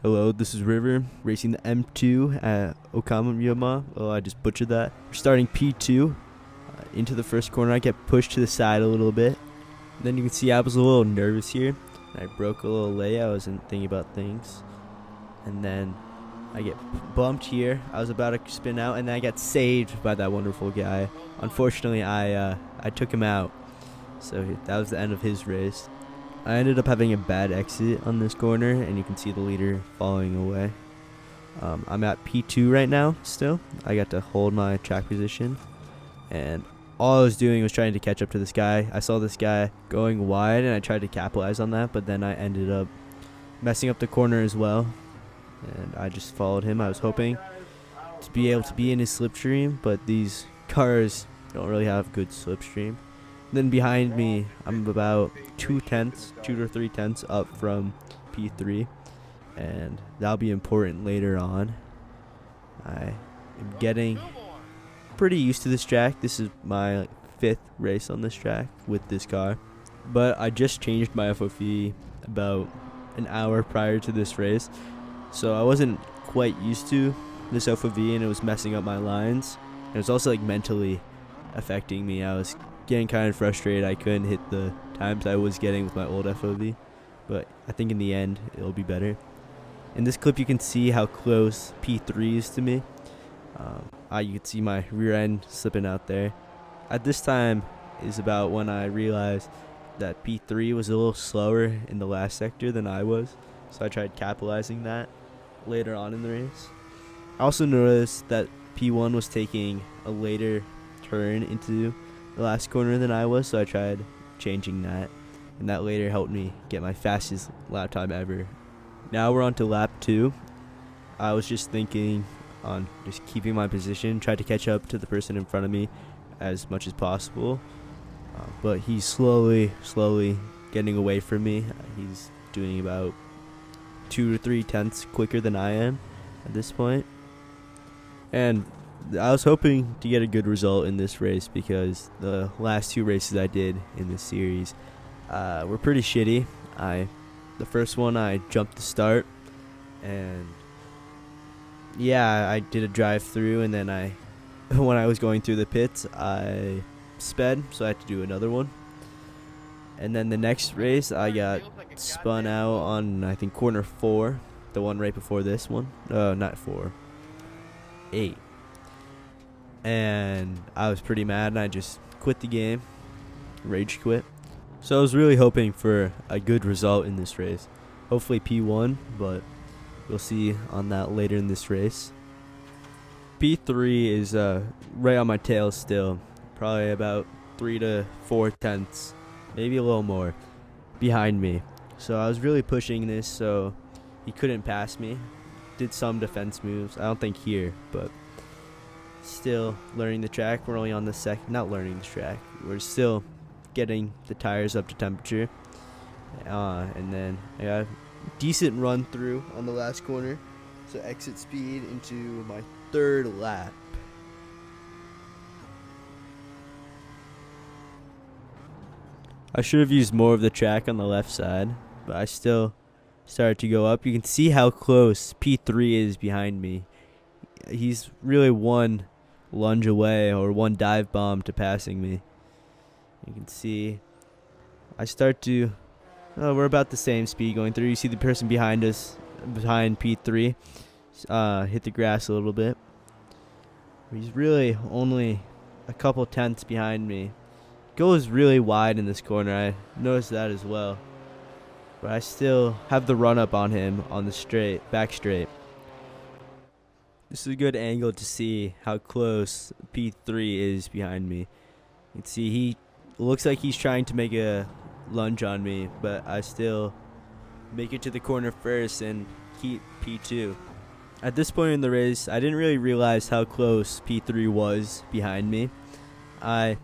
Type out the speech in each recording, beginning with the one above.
Hello, this is River, racing the M2 at Okayama. Oh, I just butchered that. We're starting P2 into the first corner. I get pushed to the side a little bit. Then you can see I was a little nervous here. I broke a little leg. I wasn't thinking about things. And then I get bumped here. I was about to spin out, and then I got saved by that wonderful guy. Unfortunately, I took him out. So that was the end of his race. I ended up having a bad exit on this corner, and you can see the leader falling away. I'm at P2 right now still. I got to hold my track position, and all I was doing was trying to catch up to this guy. I saw this guy going wide, and I tried to capitalize on that, but then I ended up messing up the corner as well, and I just followed him. I was hoping to be able to be in his slipstream, but these cars don't really have good slipstream. Then behind me, I'm about 2 to 3 tenths up from P3, and that'll be important later on. I am getting pretty used to this track. This is my 5th race on this track with this car, but I just changed my FOV about an hour prior to this race, so I wasn't quite used to this FOV, and it was messing up my lines. It was also like mentally affecting me. I was getting kind of frustrated. I couldn't hit the times I was getting with my old FOV, but I think in the end it'll be better. In this clip you can see how close P3 is to me. You can see my rear end slipping out there. At this time is about when I realized that P3 was a little slower in the last sector than I was, so I tried capitalizing that later on in the race. I also noticed that P1 was taking a later turn into the last corner than I was, so I tried changing that, and that later helped me get my fastest lap time ever. Now we're on to lap 2. I was just thinking on just keeping my position, tried to catch up to the person in front of me as much as possible, but he's slowly getting away from me. He's doing about 2 to 3 tenths quicker than I am at this point, and I was hoping to get a good result in this race because the last 2 races I did in this series were pretty shitty. The first one I jumped the start, and yeah, I did a drive through, and then when I was going through the pits I sped, so I had to do another one. And then the next race I got spun out on, I think, corner 4, the one right before this one. Not 4, 8. And I was pretty mad, and I just quit the game, rage quit. So I was really hoping for a good result in this race, hopefully P1, but we'll see on that later in this race. P3 is right on my tail still, probably about 3 to 4 tenths, maybe a little more, behind me. So I was really pushing this, so he couldn't pass me. Did some defense moves, I don't think here, but still learning the track. We're only on the not learning the track, we're still getting the tires up to temperature, and then I got a decent run through on the last corner, so exit speed into my 3rd lap. I should have used more of the track on the left side, but I still started to go up. You can see how close P3 is behind me. He's really one lunge away, or one dive bomb to passing me. You can see I start to we're about the same speed going through. You see the person behind us, behind P3, hit the grass a little bit. He's really only a couple tenths behind me. Goes really wide in this corner, I noticed that as well, but I still have the run up on him on the back straight. This is a good angle to see how close P3 is behind me. You can see he looks like he's trying to make a lunge on me, but I still make it to the corner first and keep P2. At this point in the race, I didn't really realize how close P3 was behind me. I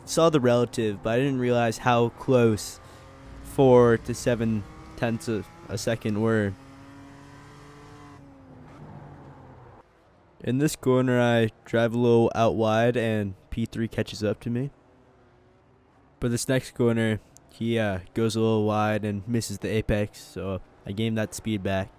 saw the relative, but I didn't realize how close 4 to 7 tenths of a second were. In this corner, I drive a little out wide, and P3 catches up to me. But this next corner, he goes a little wide and misses the apex, so I gained that speed back.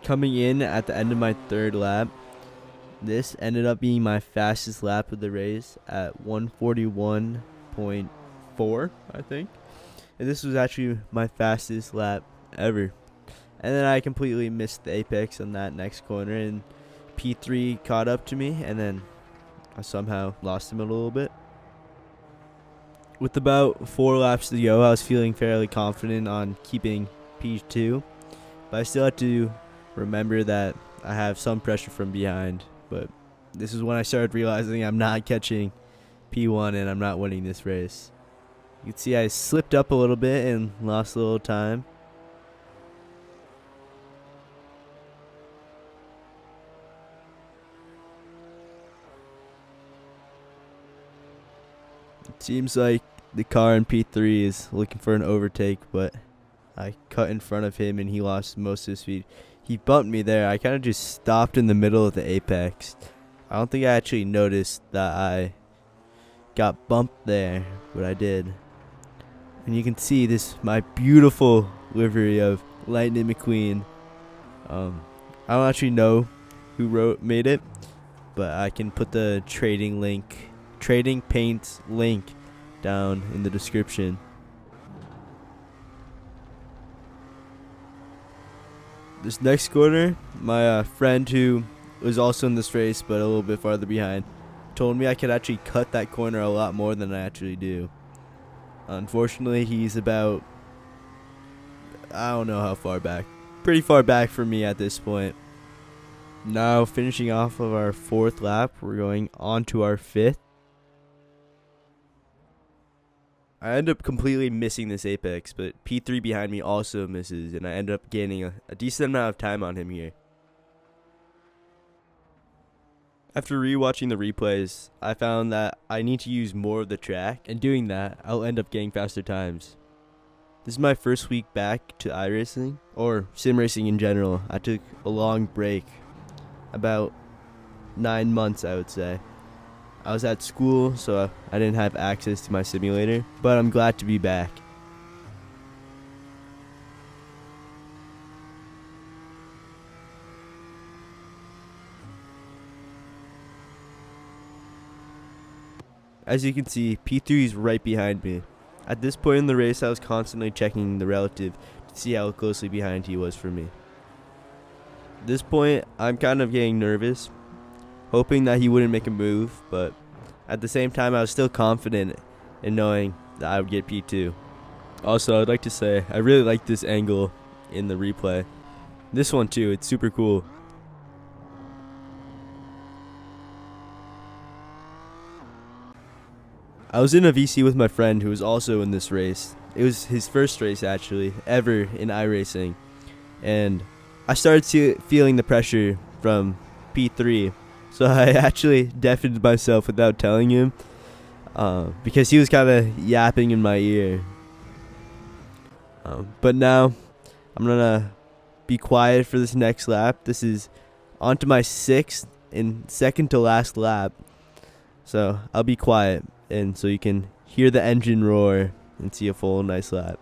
Coming in at the end of my third lap, this ended up being my fastest lap of the race at 141.4, I think. And this was actually my fastest lap ever. And then I completely missed the apex on that next corner, and P3 caught up to me, and then I somehow lost him a little bit. With about 4 laps to go, I was feeling fairly confident on keeping P2, but I still had to remember that I have some pressure from behind. But this is when I started realizing I'm not catching P1 and I'm not winning this race. You can see I slipped up a little bit and lost a little time. It seems like the car in P3 is looking for an overtake, but I cut in front of him and he lost most of his speed. He bumped me there. I kind of just stopped in the middle of the apex. I don't think I actually noticed that I got bumped there, but I did. And you can see this, my beautiful livery of Lightning McQueen. I don't actually know who made it, but I can put the trading paints link down in the description. This next corner, my friend who was also in this race but a little bit farther behind told me I could actually cut that corner a lot more than I actually do. Unfortunately, he's about, I don't know how far back, pretty far back for me at this point. Now finishing off of our 4th lap, we're going on to our 5th. I end up completely missing this apex, but P3 behind me also misses, and I end up gaining a decent amount of time on him here. After rewatching the replays, I found that I need to use more of the track, and doing that, I'll end up getting faster times. This is my first week back to iRacing, or sim racing in general. I took a long break, about 9 months I would say. I was at school, so I didn't have access to my simulator, but I'm glad to be back. As you can see, P3 is right behind me. At this point in the race, I was constantly checking the relative to see how closely behind he was for me. At this point, I'm kind of getting nervous, hoping that he wouldn't make a move, but at the same time, I was still confident in knowing that I would get P2. Also, I'd like to say, I really like this angle in the replay. This one too, it's super cool. I was in a VC with my friend who was also in this race. It was his first race actually, ever in iRacing. And I started feeling the pressure from P3. So I actually deafened myself without telling him, because he was kind of yapping in my ear. But now I'm going to be quiet for this next lap. This is on to my 6th and second to last lap. So I'll be quiet, and so you can hear the engine roar and see a full nice lap.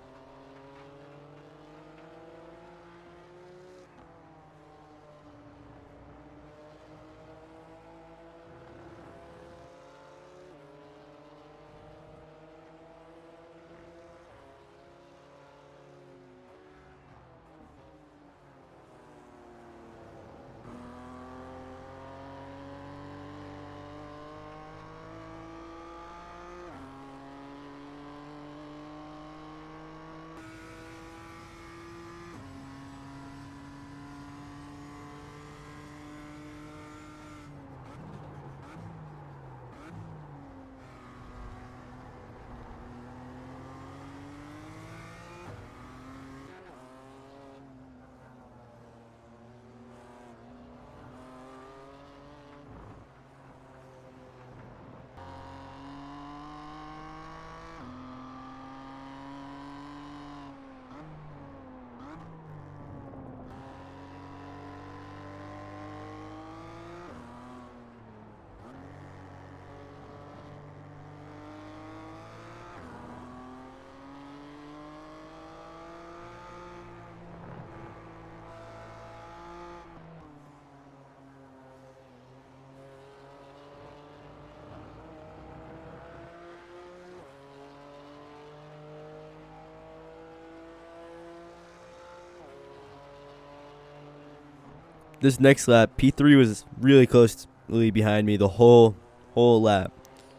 this next lap, P3 was really closely behind me the whole lap.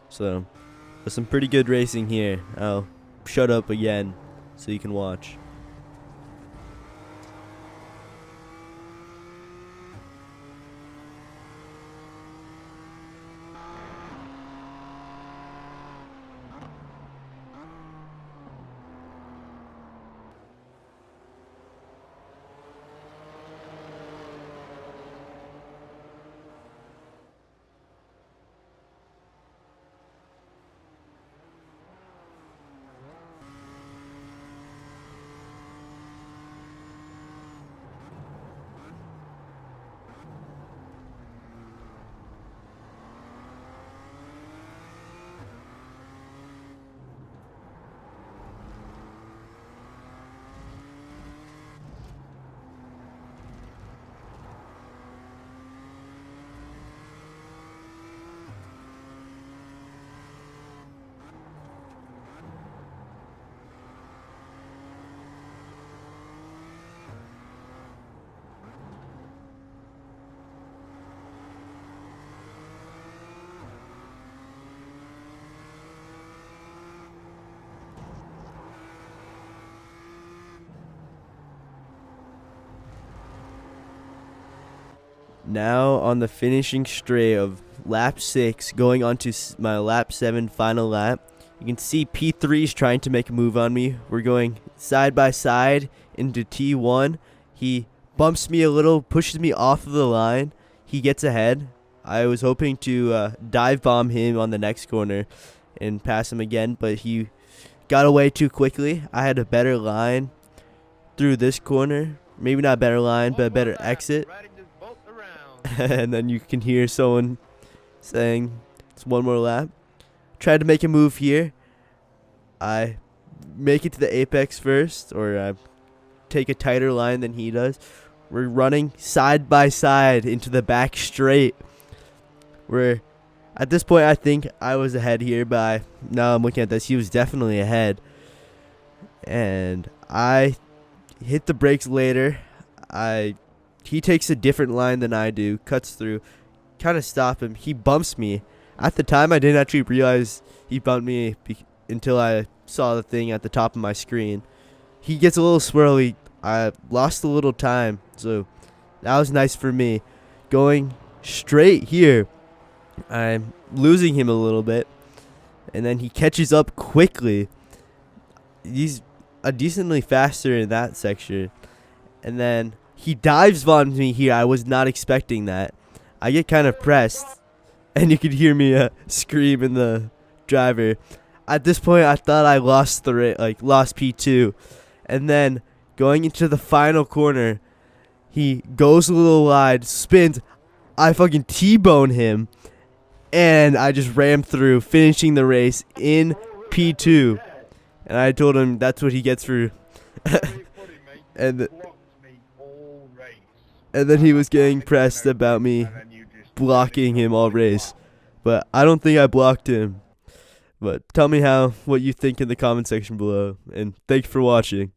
So, there's some pretty good racing here. I'll shut up again so you can watch. Now on the finishing straight of lap 6, going on to my lap 7 final lap, you can see P3 is trying to make a move on me. We're going side by side into T1. He bumps me a little, pushes me off of the line. He gets ahead. I was hoping to dive bomb him on the next corner and pass him again, but he got away too quickly. I had a better line through this corner. Maybe not a better line, but a better exit. And then you can hear someone saying it's one more lap. Tried to make a move here. I make it to the apex first, or I take a tighter line than he does. We're running side by side into the back straight. At this point, I think I was ahead here, but now I'm looking at this. He was definitely ahead. And I hit the brakes later. He takes a different line than I do, cuts through, kind of stop him. He bumps me. At the time, I didn't actually realize he bumped me until I saw the thing at the top of my screen. He gets a little swirly. I lost a little time, so that was nice for me. Going straight here, I'm losing him a little bit, and then he catches up quickly. He's decently faster in that section, and then he dives bombs me here. I was not expecting that. I get kind of pressed, and you could hear me scream in the driver. At this point, I thought I lost lost P2, and then going into the final corner, he goes a little wide, spins. I fucking T-bone him, and I just rammed through, finishing the race in P2. And I told him that's what he gets for. And then he was getting pressed about me blocking him all race. But I don't think I blocked him. But tell me what you think in the comment section below. And thanks for watching.